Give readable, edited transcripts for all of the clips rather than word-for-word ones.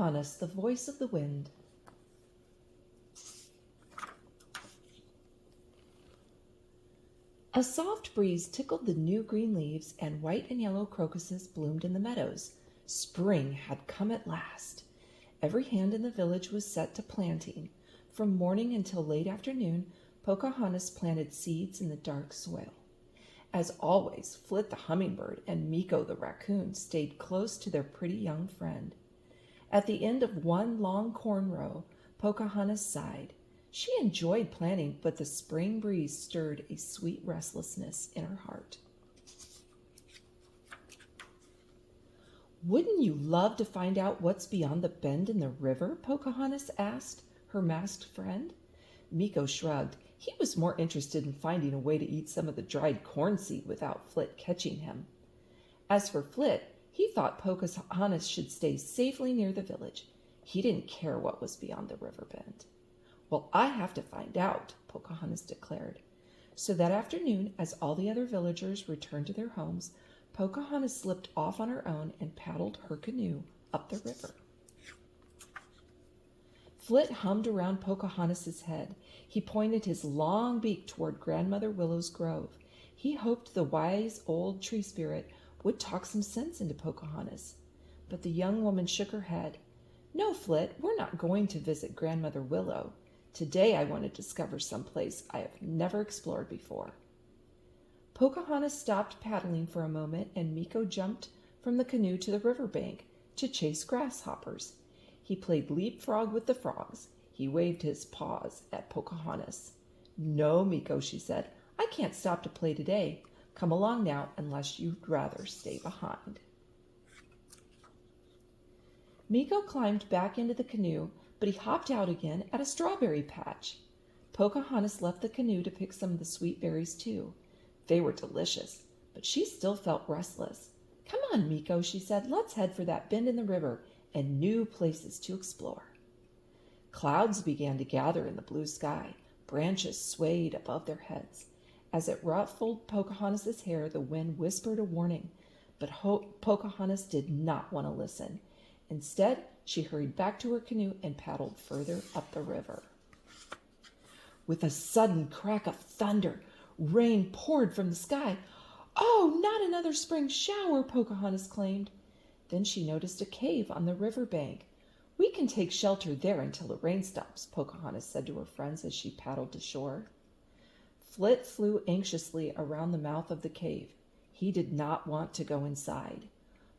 Pocahontas, the voice of the wind. A soft breeze tickled the new green leaves, and white and yellow crocuses bloomed in the meadows. Spring had come at last. Every hand in the village was set to planting. From morning until late afternoon, Pocahontas planted seeds in the dark soil. As always, Flit the hummingbird and Meeko the raccoon stayed close to their pretty young friend. At the end of one long corn row, Pocahontas sighed. She enjoyed planting, but the spring breeze stirred a sweet restlessness in her heart. "Wouldn't you love to find out what's beyond the bend in the river?" Pocahontas asked her masked friend. Meeko shrugged. He was more interested in finding a way to eat some of the dried corn seed without Flit catching him. As for Flit, he thought Pocahontas should stay safely near the village. He didn't care what was beyond the river bend. "Well, I have to find out," Pocahontas declared. So that afternoon, as all the other villagers returned to their homes, Pocahontas slipped off on her own and paddled her canoe up the river. Flit hummed around Pocahontas's head. He pointed his long beak toward Grandmother Willow's grove. He hoped the wise old tree spirit would talk some sense into Pocahontas. But the young woman shook her head. "No, Flit, we're not going to visit Grandmother Willow. Today I want to discover some place I have never explored before." Pocahontas stopped paddling for a moment, and Meeko jumped from the canoe to the river bank to chase grasshoppers. He played leapfrog with the frogs. He waved his paws at Pocahontas. "No, Meeko," she said, "I can't stop to play today. Come along now, unless you'd rather stay behind." Meeko climbed back into the canoe, but he hopped out again at a strawberry patch. Pocahontas left the canoe to pick some of the sweet berries too. They were delicious, but she still felt restless. "Come on, Meeko," she said, "let's head for that bend in the river and new places to explore." Clouds began to gather in the blue sky. Branches swayed above their heads. As it ruffled Pocahontas's hair, the wind whispered a warning, but Pocahontas did not want to listen. Instead, she hurried back to her canoe and paddled further up the river. With a sudden crack of thunder, rain poured from the sky. "Oh, not another spring shower," Pocahontas claimed. Then she noticed a cave on the river bank. "We can take shelter there until the rain stops," Pocahontas said to her friends as she paddled to shore. Flit flew anxiously around the mouth of the cave. He did not want to go inside.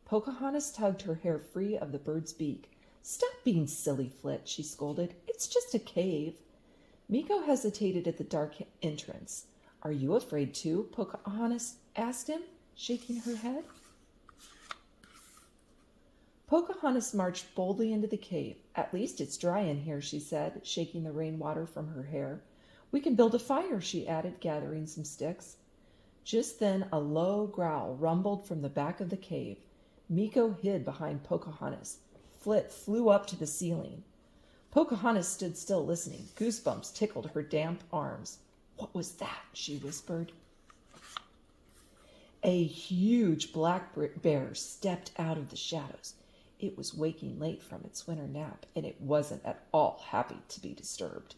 Pocahontas tugged her hair free of the bird's beak. "Stop being silly, Flit," she scolded. "It's just a cave." Meeko hesitated at the dark entrance. "Are you afraid too?" Pocahontas asked him, shaking her head. Pocahontas marched boldly into the cave. "At least it's dry in here," she said, shaking the rainwater from her hair. "We can build a fire," she added, gathering some sticks. Just then a low growl rumbled from the back of the cave. Meeko hid behind Pocahontas. Flit flew up to the ceiling. Pocahontas stood still listening. Goosebumps tickled her damp arms. "What was that?" she whispered. A huge black bear stepped out of the shadows. It was waking late from its winter nap, and it wasn't at all happy to be disturbed.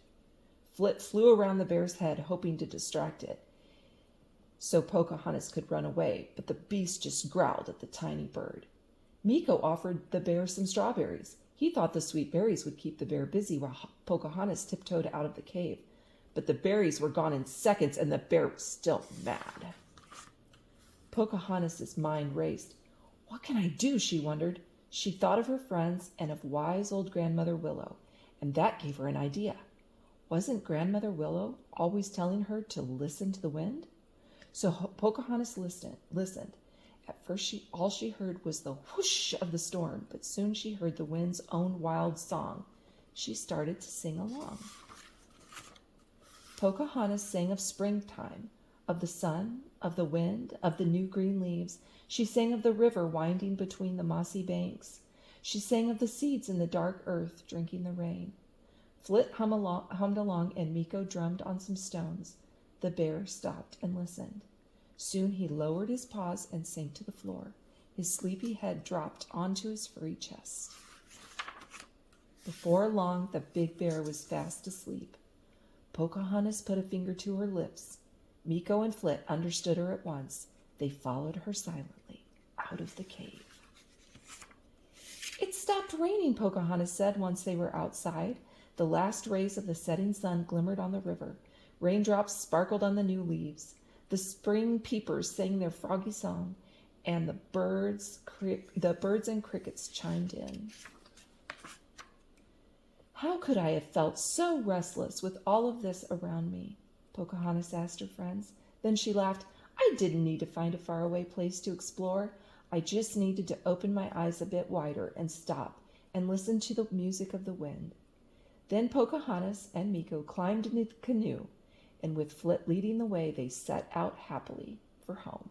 Flit flew around the bear's head, hoping to distract it so Pocahontas could run away, but the beast just growled at the tiny bird. Meeko offered the bear some strawberries. He thought the sweet berries would keep the bear busy while Pocahontas tiptoed out of the cave. But the berries were gone in seconds, and the bear was still mad. Pocahontas's mind raced. "What can I do?" she wondered. She thought of her friends and of wise old Grandmother Willow, and that gave her an idea. Wasn't Grandmother Willow always telling her to listen to the wind? So Pocahontas listened. At first all she heard was the whoosh of the storm, but soon she heard the wind's own wild song. She started to sing along. Pocahontas sang of springtime, of the sun, of the wind, of the new green leaves. She sang of the river winding between the mossy banks. She sang of the seeds in the dark earth drinking the rain. Flit hummed along, and Meeko drummed on some stones. The bear stopped and listened. Soon he lowered his paws and sank to the floor. His sleepy head dropped onto his furry chest. Before long, the big bear was fast asleep. Pocahontas put a finger to her lips. Meeko and Flit understood her at once. They followed her silently out of the cave. It stopped raining, Pocahontas said once they were outside. The last rays of the setting sun glimmered on the river. Raindrops sparkled on the new leaves. The spring peepers sang their froggy song, and the birds and crickets chimed in. How could I have felt so restless with all of this around me? Pocahontas asked her friends. Then she laughed. I didn't need to find a faraway place to explore. I just needed to open my eyes a bit wider and stop and listen to the music of the wind. Then Pocahontas and Meeko climbed into the canoe, and with Flit leading the way, they set out happily for home.